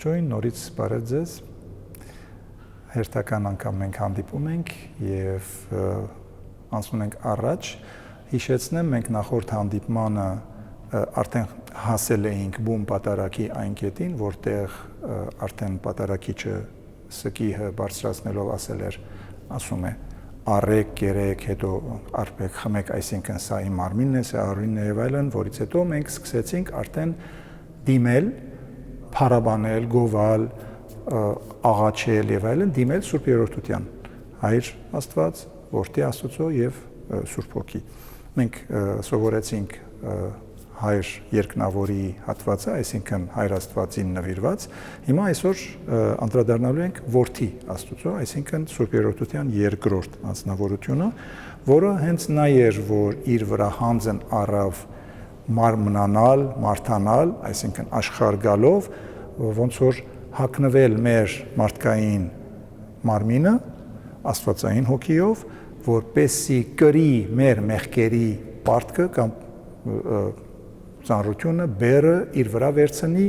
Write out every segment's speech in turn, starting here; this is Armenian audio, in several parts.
Ողջույն, նորից բարև ձեզ։ Հերթական անգամ մենք հանդիպում ենք եւ անցնում ենք առաջ։ Հիշեցնեմ, մենք նախորդ հանդիպմանը արդեն հասել էինք բում պատարագի այն կետին, որտեղ արդեն պատարագիչը սկիհը բարձրացնելով ասում է առեք, կերեք, հետո արբեք, խմեք, այսինքն սա իմ մարմինն է, սա արյունն է եւ այլն, որից հետո մենք սկսեցինք արդեն դիմել, փառաբանել, գովալ, աղաչել եւ այլն, դիմել Սուրբ Երրորդության, Հայր Աստված, Որդի Աստծո եւ Սուրբ Հոգի։ Մենք սովորեցինք Հայր Երկնավորի հատվածը, այսինքն Հայր Աստվածին նվիրված։ Հիմա այսօր անդրադառնալու ենք Որդի Աստծո, այսինքն Սուրբ Երրորդության երկրորդ անձնավորությունը, որը հենց նա էր, որ իր վրա հանձն առավ մարմնանալ, մարդանալ, այսինքն աշխարհ գալով, ոնց որ հագնվել մեր մարդկային մարմինը Աստվածային հոգիով, որպեսզի կրի մեր մեղքերի պարտքը կամ ծանրությունը բերը իր վրա վերցնի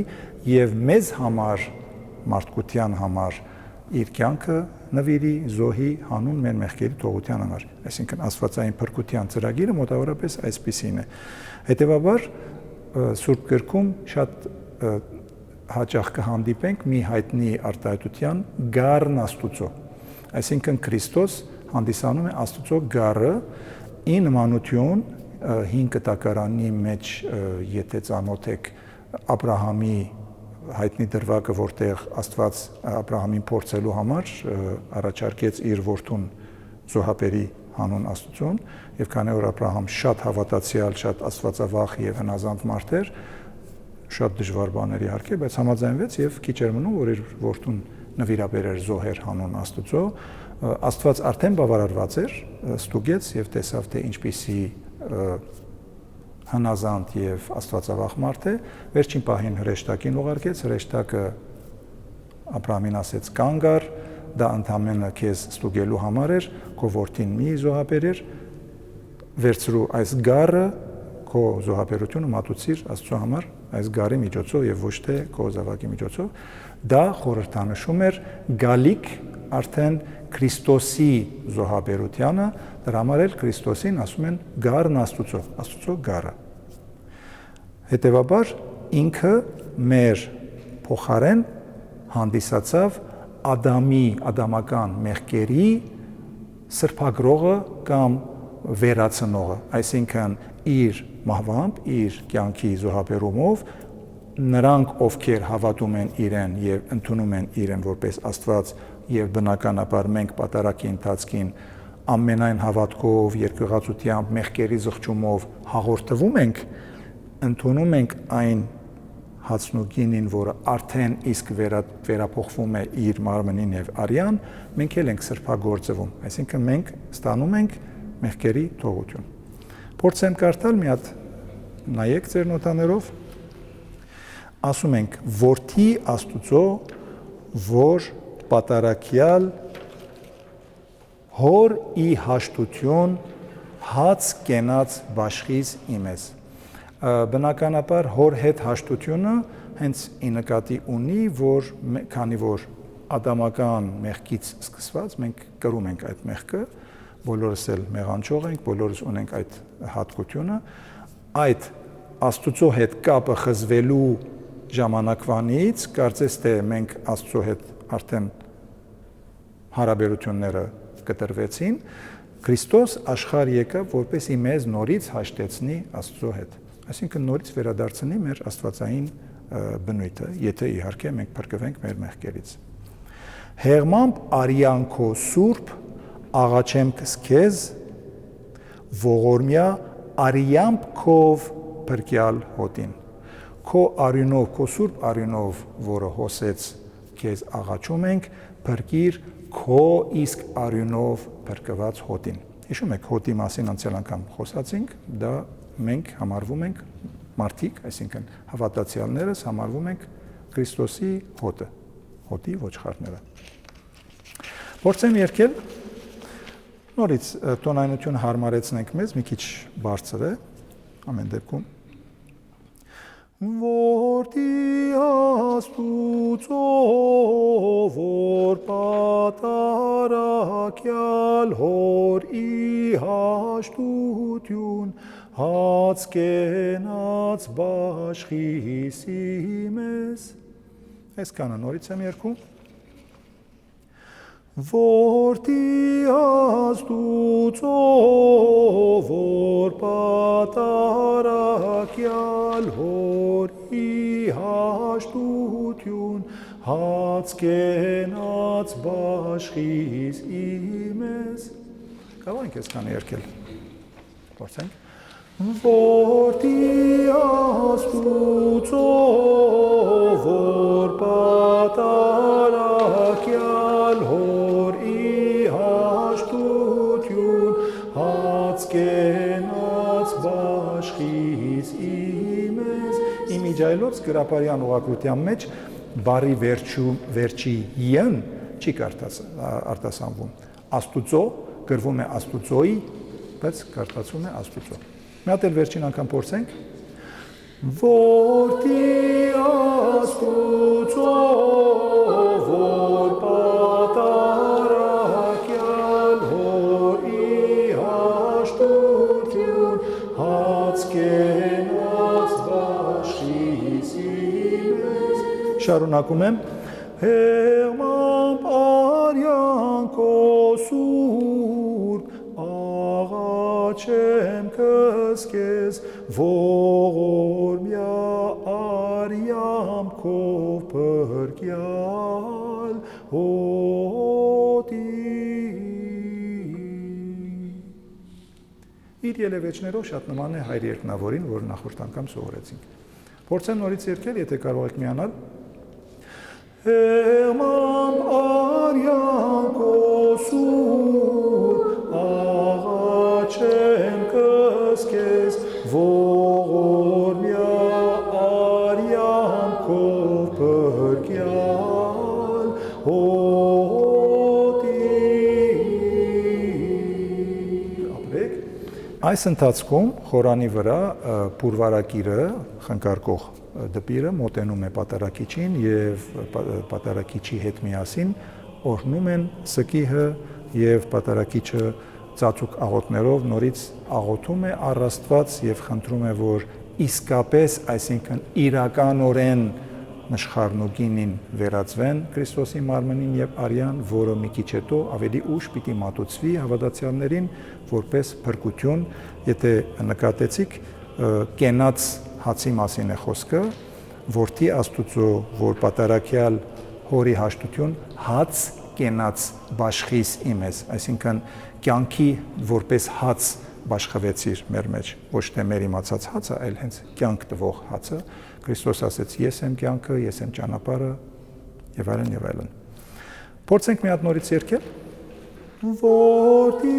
եւ մեզ համար, մարդկության համար իր կյանքը նվիրի, զոհի, հանուն մեր մեղքերի թողության համար։ Այսինքն Աստվածային փրկության ծրագիրը մոտավորապես այսպիսին է։ Հետևաբար Սուրբ Գրքում շատ հաճախ կհանդիպենք մի հայտնի արտահայտության գառն Աստուծո։ Այսինքն Քրիստոս հանդիսանում է Աստուծո գառը ի նմանություն 5 կտակարանի մեջ, եթե ծանոթ եք Աբրահամի հայտնի դրվագը, որտեղ Աստված Աբրահամին փորձելու համար առաջարկեց իր որդուն զոհաբերի հանուն Աստծուն, եւ քանի որ Աբրահամ շատ հավատացյալ, շատ աստվածավախ եւ հնազանդ մարդ էր, շատ դժվար բաներ իհարկե, բայց համաձայնվեց եւ քիչ էր մնում, որ իր որդուն նվիրաբերեր զոհեր հանուն Աստծո։ Աստված արդեն բավարարված էր, ստուգեց եւ տեսավ, թե ինչպիսի հնազանդ եւ աստվածավախ մարդ է, վերջին պահին հրեշտակին ուղարկեց, հրեշտակը Աբրահամին ասեց կանգ առ, դա ընդամենը քեզ ստուգելու համար էր, քո որդին մի զոհաբերեր, վերցրու այս գառը, քո զոհաբերությունը մատուցիր Աստծո համար այս գառի միջոցով եւ ոչ թե քո զավակի միջոցով, դա խորհրդանշում էր գալիք արդեն Քրիստոսի զոհաբերությանը, դրա համար էլ Քրիստոսին ասում են գառն Աստուծո, Աստուծո գառը։ Հետևաբար ինքը մեր փոխարեն հանդիսացավ Ադամի, ադամական մեղքերի սրբագրողը կամ վերացնողը, այսինքն իր մահվամբ, իր կյանքի զոհաբերումով նրանք, ովքեր հավատում են իրեն եւ ընդունում են իրեն որպես Աստված եւ բնականաբար մենք պատարագի ընթացքին ամենայն հավատքով, երկյուղածությամբ, մեղքերի զղջումով հաղորդվում ենք, ընդունում ենք այն հացնուկինին, որը արդեն իսկ վերափոխվում է իր մարմնին եւ արյան, մենք էլ ենք սրբագործվում, այսինքն մենք ստանում ենք մեղքերի թողություն։ Փորձեմ կարդալ մի հատ, նայեք ձեր նոտաներով, ասում ենք Որդի Աստուծո, որ պատարակյալ հոր ի հաշտություն հաց կենաց բաշխից իմես։ Բնականաբար հոր հետ հաշտությունը հենց ի նկատի ունի, որ քանի որ ադամական մեղքից սկսված մենք կրում ենք այդ մեղքը, բոլորս էլ մեղանչող ենք, բոլորս ունենք այդ հատկությունը, այդ Աստուծո հետ կապը խզվելու ժամանակվանից կարծես թե մենք Աստծո հետ արդեն հարաբերությունները կտրվեցին, Քրիստոս աշխարհ եկավ, որպեսզի մեզ նորից հաշտեցնի Աստծո հետ, այսինքն նորից վերադարձնի մեր աստվածային բնույթը, եթե իհարկե մենք փրկվենք մեր մեղքերից։ Հեղմամբ արյանքո սուրբ աղաչեմ քեզ, ողորմյա արյամբ քով փրկյալ հոտին։ Քո արյունով, քո սուրբ արյունով, որը հոսեց քեզ աղաչում ենք, փրկիր քո իսկ արյունով փրկված հոտին։ Հիշում եք հոտի մասին անցյալ անգամ խոսացինք, դա մենք համարվում ենք մարդիկ, այսինքն հավատացյալներս համարվում ենք Քրիստոսի հոտը, հոտի ոչխարները։ Փորձեմ երգել, նորից տոնայնությունը հարմարեցնենք մեզ, մի քիչ բարձր է, ամեն դեպքում։ Որդի Աստուծո որ պատարակյալ հորի հաշտություն հաց կենաց բաշխիսի մեզ այսքանը նորից եմ երկում Որդի Աստուծո որ պատարակյալ հորի հաշտություն հաց կենաց բաշխիս իմես կարող ենք այսքանը երկել փորձենք Որդի Աստուծո որ պատարակյալ հորի հաշտություն հաց կենաց բաշխիս իմես իմիջայլոց գրապարյան ուղղակրության մեջ բարի վերջի յն չի արտասանվում Աստուծո գրվում է Աստուծոյի բայց կարդացվում է Աստուծո Մի հատ էլ վերջին անգամ փորձենք Որդի Աստուծո որ պատարակյալ հորի հաշտություն հաց կենաց բաշխիս իմես Շարունակում եմ Հեղմամբ արյան քո սուրբ աղաչեմ կսկես ողորմյա արյամ քով փրկյալ հոտի Իր ելևեջներով շատ նման է հայր երկնավորին, որ նախորդ անգամ սովորեցինք Փորձեմ նորից երկել, եթե կարող եք միանալ Հեղմամբ արյան քո սուրբ աղաչեմ կսկես ողորմյա արյամ քով փրկյալ հոտի ապրեք Այս ընթացքում խորանի վրա փուրվարակիրը խնկարկող դպիրը մոտենում է պատարակիչին եւ պատարակիչի հետ միասին օրհնում են սկիհը եւ պատարակիչը ծածուկ աղոթներով նորից աղոթում է առ Աստված եւ խնդրում է որ իսկապես այսինքն իրականորեն նշխարն ու գինին վերածվեն Քրիստոսի մարմնին եւ արյան որը մի քիչ հետո ավելի ուշ պիտի մատուցվի հավատացյալներին որպես փրկություն եթե նկատեցիք կենաց հացի մասին է խոսքը, որդի Աստուծո, որ պատարակյալ հորի հաշտություն հաց կենաց բաշխիս իմես, այսինքն կյանքի որպես հաց բաշխվեցիր մեր մեջ, ոչ թե մեր իմացած հացը, այլ հենց կյանք տվող հացը, Քրիստոս ասեց ես եմ կյանքը, ես եմ ճանապարհը եւ այլն եւ այլն։ Փորձենք մի հատ նորից երկել։ Որդի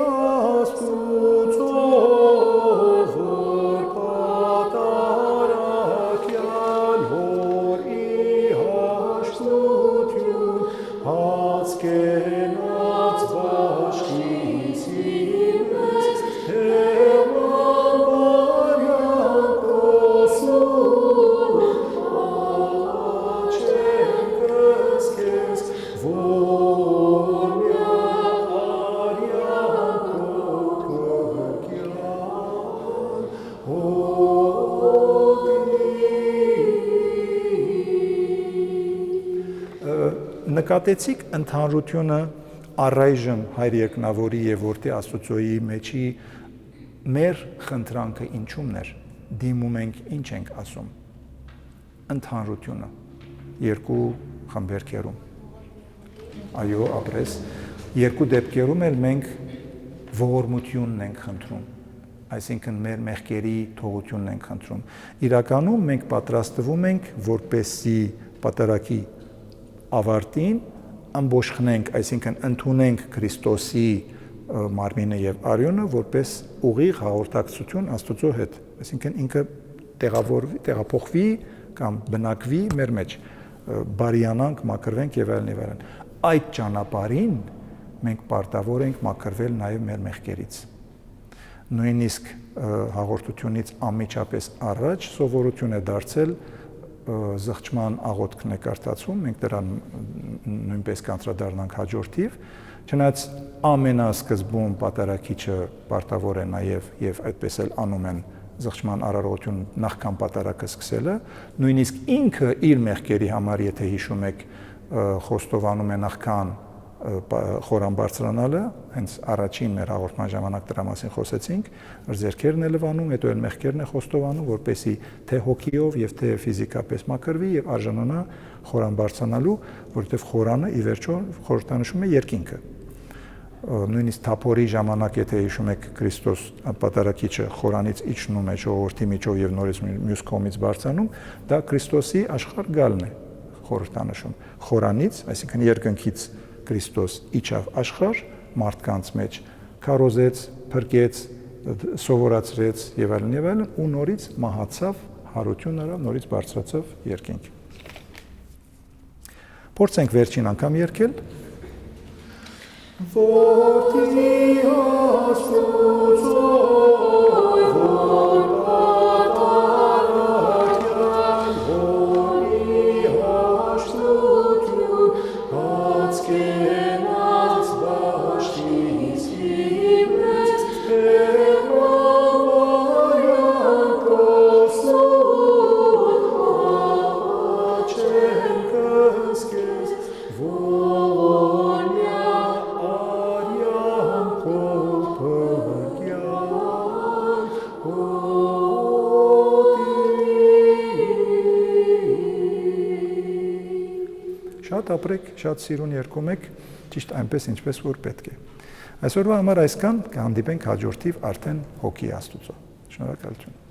Աստուծո Նկատեցիք ընդհանրությունը առայժմ հայր երկնավորի եւ որդի Աստուծոյի մեջի մեր խնդրանքը ինչումն էր դիմում ենք ինչ ենք ասում ընդհանրությունը երկու խմբերքերում այո ապրես երկու դեպքերում էլ մենք ողորմությունն ենք խնդրում այսինքն մեր մեղքերի թողությունն ենք խնդրում իրականում մենք պատրաստվում ենք որպեսզի պատարակի ավարտին ամբողջնենք, այսինքն ընդունենք Քրիստոսի մարմինը եւ արյունը որպես ուղիղ հաղորդակցություն Աստծո հետ, այսինքն ինքը տեղափոխվի կամ բնակվի մեր մեջ, բարիանանք, մաքրվենք եւ այլն եւ այլն։ Այդ ճանապարհին մենք պարտավոր ենք մաքրվել նաեւ մեր մեղքերից։ նույնիսկ հաղորդությունից անմիջապես առաջ սովորություն է դարձել զղջման աղոթքն է կարդացում, մենք դրան նույնպես կանդրադառնանք հաջորդիվ, չնայած ամենասկզբում պատարագիչը պարտավոր է նաև եւ այդպես էլ անում են զղջման արարողություն նախքան պատարագը սկսելը, նույնիսկ ինքը իր մեղքերի համար, եթե հիշում եք, խոստովանում է նախքան խորան բարձրանալը, հենց առաջին մեր հաղորդման ժամանակ դրա մասին խոսեցինք, ձեռքերն է լվանում, հետո էլ մեղքերն է խոստովանում, որպեսզի թե հոգիով եւ թե ֆիզիկապես մաքրվի եւ արժանանա խորան բարձրանալու, որովհետեւ խորանը ի վերջո խորհրդանշում է երկինքը։ Նույնիսկ թափորի ժամանակ, եթե հիշում եք, Քրիստոս պատարագիչը խորանից իջնում է ժողովրդի միջով եւ նորից մյուս կողմից բարձրանում, դա Քրիստոսի աշխարհ գալն է խորհրդանշում։ Խորանից, այսինքն երկնքից Քրիստոս իջավ աշխարհ, մարդկանց մեջ քարոզեց, փրկեց, սովորացրեց եւ այլն, ու նորից մահացավ, հարություն արավ, նորից բարձրացավ երկինք։ Փորձենք վերջին անգամ երգել։ Որդի Աստծո Շատ ապրեք, շատ սիրուն երգում եք, ճիշտ այնպես ինչպես որ պետք է։ Այսօրվա համար այսքան, կհանդիպենք հաջորդիվ արդեն հոգի Աստծո։ Շնորհակալություն։